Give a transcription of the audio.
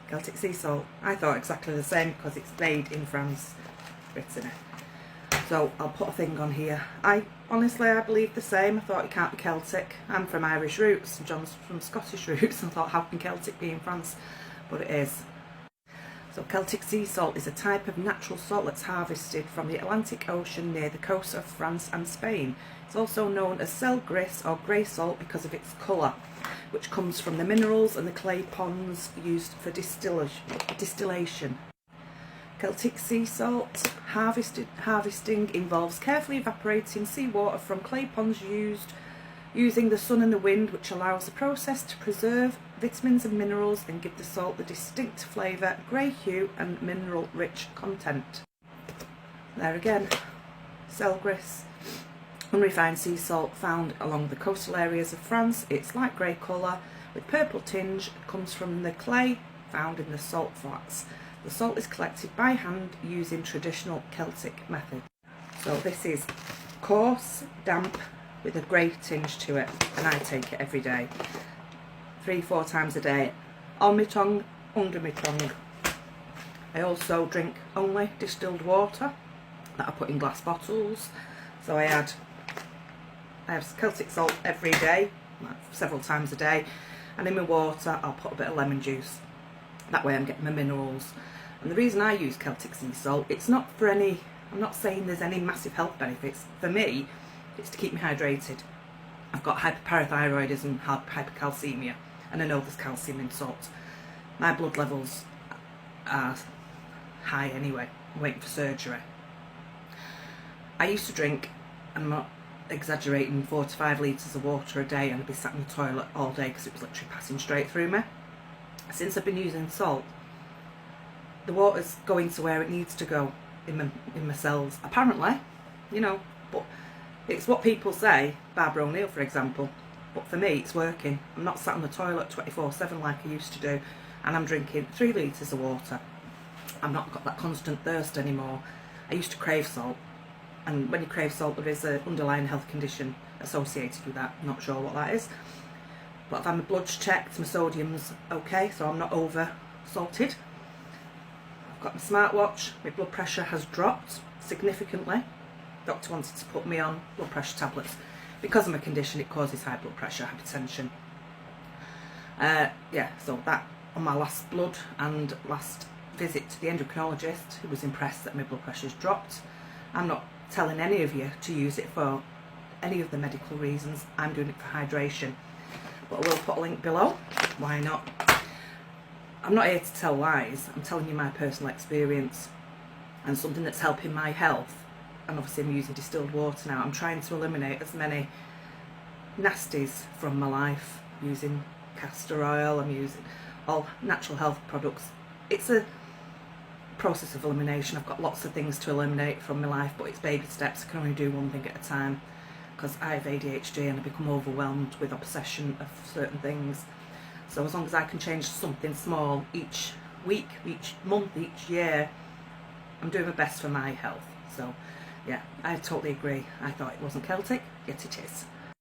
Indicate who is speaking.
Speaker 1: Celtic sea salt. I thought exactly the same because it's made in France, Brittany. So I'll put a thing on here. Honestly, I believe the same. I thought it can't be Celtic. I'm from Irish roots and John's from Scottish roots. I thought, how can Celtic be in France? But it is. So Celtic sea salt is a type of natural salt that's harvested from the Atlantic Ocean near the coasts of France and Spain. It's also known as sel gris or grey salt because of its colour, which comes from the minerals and the clay ponds used for distillation. Celtic sea salt harvesting involves carefully evaporating seawater from clay ponds using the sun and the wind, which allows the process to preserve vitamins and minerals and give the salt the distinct flavour, grey hue and mineral-rich content. There again, sel gris, unrefined sea salt found along the coastal areas of France. It's light grey colour with purple tinge. It comes from the clay found in the salt flats. The salt is collected by hand using traditional Celtic methods. So this is coarse, damp, with a grey tinge to it, and I take it every day, 3-4 times a day, on my tongue, under my tongue. I also drink only distilled water that I put in glass bottles. So I have Celtic salt every day, like several times a day, and in my water I'll put a bit of lemon juice. That way I'm getting my minerals. And the reason I use Celtic sea salt, it's not for any, I'm not saying there's any massive health benefits. For me, it's to keep me hydrated. I've got hyperparathyroidism, hypercalcemia, and I know there's calcium in salt. My blood levels are high anyway. I'm waiting for surgery. I used to drink, I'm not exaggerating, 4 to 5 litres of water a day, and I'd be sat in the toilet all day because it was literally passing straight through me. Since I've been using salt, the water's going to where it needs to go in my cells, apparently, you know, but it's what people say, Barbara O'Neill for example, but for me it's working. I'm not sat on the toilet 24/7 like I used to do, and I'm drinking 3 litres of water. I've not got that constant thirst anymore. I used to crave salt, and when you crave salt there is an underlying health condition associated with that. I'm not sure what that is, but I've had my bloods checked, my sodium's okay, so I'm not over salted. I've got my smartwatch, my blood pressure has dropped significantly. Doctor wanted to put me on blood pressure tablets because of my condition. It causes high blood pressure, hypertension. Yeah, so that on my last blood and last visit to the endocrinologist, who was impressed that my blood pressure's dropped. I'm not telling any of you to use it for any of the medical reasons. I'm doing it for hydration, but I will put a link below. Why not? I'm not here to tell lies. I'm telling you my personal experience and something that's helping my health. And obviously I'm using distilled water now. I'm trying to eliminate as many nasties from my life using castor oil. I'm using all natural health products. It's a process of elimination. I've got lots of things to eliminate from my life, but it's baby steps. I can only do one thing at a time because I have ADHD and I become overwhelmed with obsession of certain things. So as long as I can change something small each week, each month, each year, I'm doing my best for my health. So yeah, I totally agree. I thought it wasn't Celtic, yet it is.